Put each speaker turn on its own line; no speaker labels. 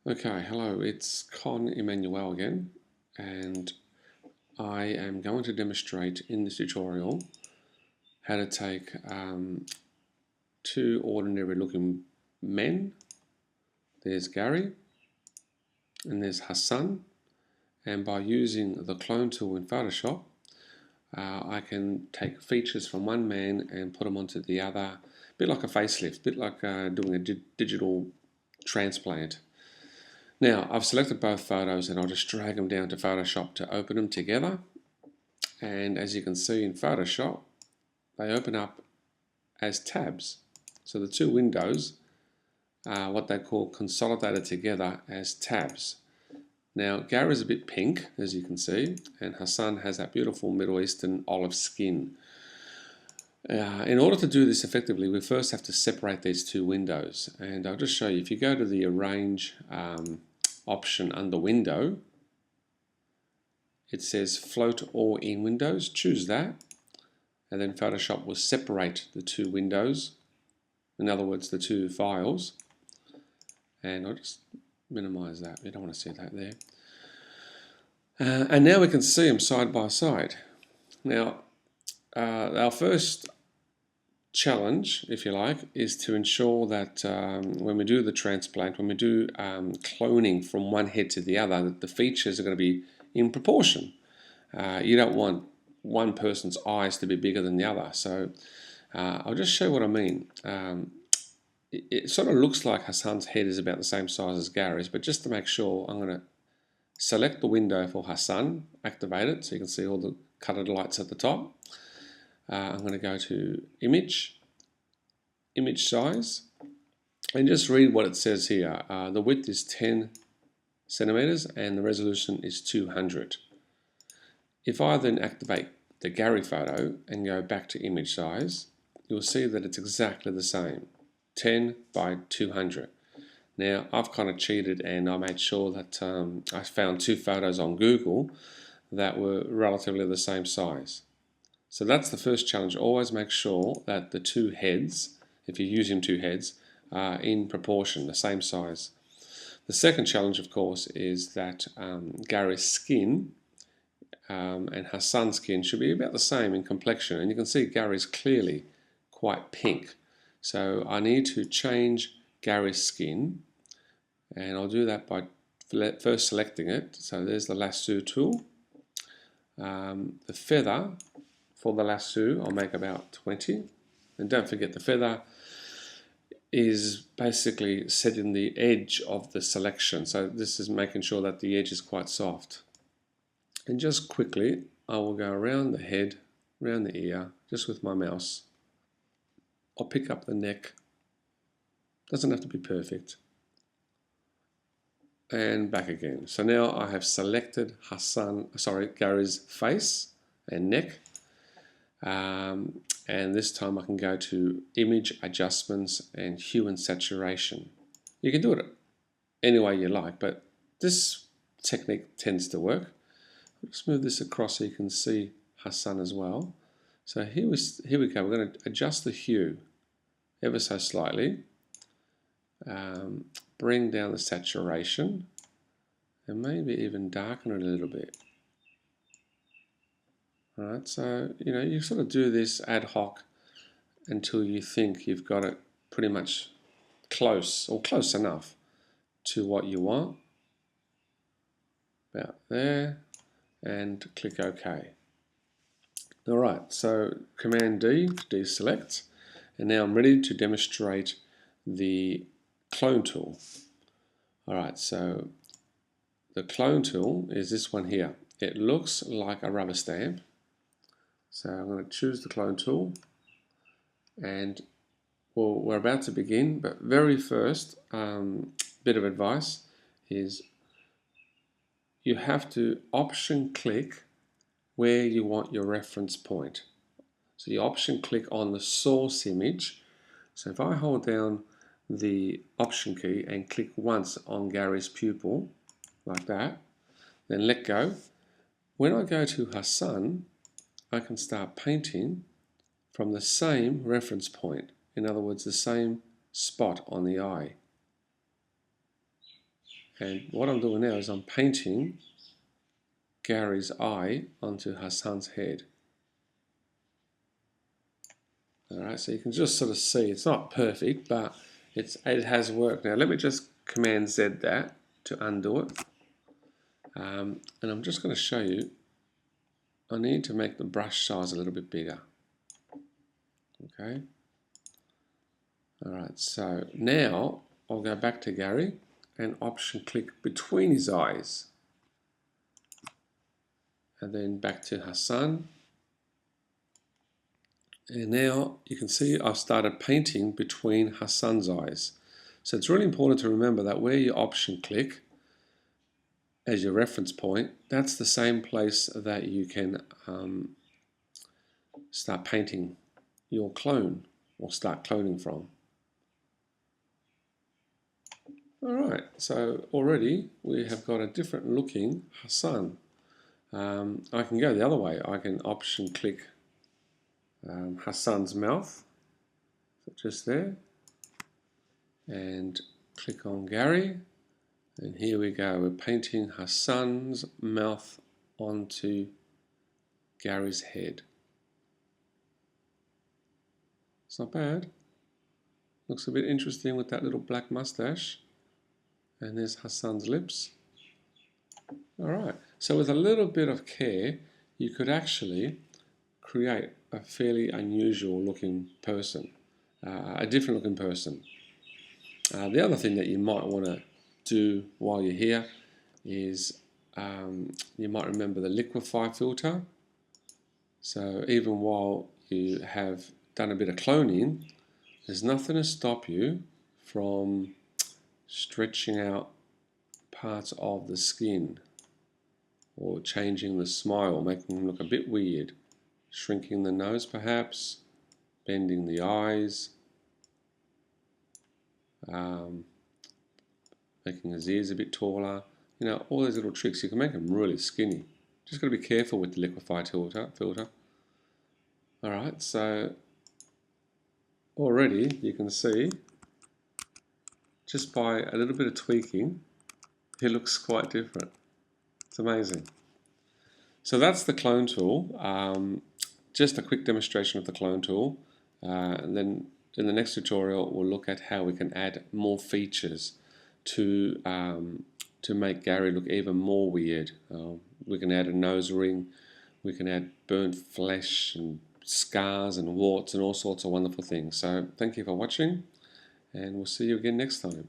Okay, hello, it's Con Emmanuel again, and I am going to demonstrate in this tutorial how to take two ordinary looking men. There's Gary and there's Hassan, and by using the clone tool in Photoshop, I can take features from one man and put them onto the other, a bit like a facelift, a bit like doing a digital transplant. Now, I've selected both photos and I'll just drag them down to Photoshop to open them together. And as you can see in Photoshop, they open up as tabs. So the two windows are what they call consolidated together as tabs. Now, Gary's a bit pink, as you can see, and Hassan has that beautiful Middle Eastern olive skin. In order to do this effectively, we first have to separate these two windows. And I'll just show you, if you go to the Arrange option under Window, it says Float All in Windows. Choose that, and then Photoshop will separate the two windows, in other words, the two files. And I'll just minimize that. We don't want to see that there. And now we can see them side by side. Now, our first challenge, if you like, is to ensure that when we do the transplant, when we do cloning from one head to the other, that the features are going to be in proportion. You don't want one person's eyes to be bigger than the other. So I'll just show you what I mean. It sort of looks like Hassan's head is about the same size as Gary's, but just to make sure, I'm going to select the window for Hassan, activate it so you can see all the colored lights at the top. I'm going to go to Image Size, and just read what it says here. The width is 10 centimeters and the resolution is 200. If I then activate the Gary photo and go back to Image Size, you'll see that it's exactly the same, 10 by 200. Now, I've kind of cheated and I made sure that I found two photos on Google that were relatively the same size. So that's the first challenge. Always make sure that the two heads, if you're using two heads, are in proportion, the same size. The second challenge, of course, is that Gary's skin and Hassan's skin should be about the same in complexion. And you can see Gary's clearly quite pink. So I need to change Gary's skin, and I'll do that by first selecting it. So there's the lasso tool. The feather for the lasso I'll make about 20, and don't forget the feather is basically setting the edge of the selection, so this is making sure that the edge is quite soft. And just quickly I will go around the head, around the ear, just with my mouse. I'll pick up the neck, doesn't have to be perfect, and back again. So now I have selected Gary's face and neck, and this time I can go to Image Adjustments and Hue and Saturation. You can do it any way you like, but this technique tends to work. I'll just move this across so you can see Hassan as well. So here we go. We're going to adjust the hue ever so slightly. Bring down the saturation and maybe even darken it a little bit. Alright, so you sort of do this ad hoc until you think you've got it pretty much close or close enough to what you want. About there, and click OK. Alright, so Command D to deselect, and now I'm ready to demonstrate the clone tool. Alright, so the clone tool is this one here. It looks like a rubber stamp. So I'm going to choose the clone tool, and we're about to begin, but very first bit of advice is you have to option click where you want your reference point. So you option click on the source image. So if I hold down the option key and click once on Gary's pupil, like that, then let go. When I go to Hassan, I can start painting from the same reference point. In other words, the same spot on the eye. And what I'm doing now is I'm painting Gary's eye onto Hassan's head. Alright, so you can just sort of see, it's not perfect, but it has worked. Now let me just Command Z that to undo it. And I'm just going to show you, I need to make the brush size a little bit bigger. Okay. Alright, so now I'll go back to Gary and option click between his eyes. And then back to Hassan. And now you can see I've started painting between Hassan's eyes. So it's really important to remember that where you option click as your reference point, that's the same place that you can start painting your clone or start cloning from. Alright, so already we have got a different looking Hassan. I can go the other way. I can option click Hassan's mouth, so just there, and click on Gary, and here we go. We're painting Hassan's mouth onto Gary's head. It's not bad. Looks a bit interesting with that little black mustache. And there's Hassan's lips. Alright, so with a little bit of care, you could actually create a fairly unusual looking person, a different looking person. The other thing that you might want to do while you're here is you might remember the liquefy filter. So even while you have done a bit of cloning, there's nothing to stop you from stretching out parts of the skin or changing the smile, making them look a bit weird, shrinking the nose perhaps, bending the eyes, making his ears a bit taller. You know, all these little tricks. You can make them really skinny. Just got to be careful with the liquefy filter. Alright, so already you can see just by a little bit of tweaking, it looks quite different. It's amazing. So that's the clone tool. Just a quick demonstration of the clone tool. And then in the next tutorial, we'll look at how we can add more features to make Gary look even more weird. We can add a nose ring, we can add burnt flesh and scars and warts and all sorts of wonderful things. So thank you for watching, and we'll see you again next time.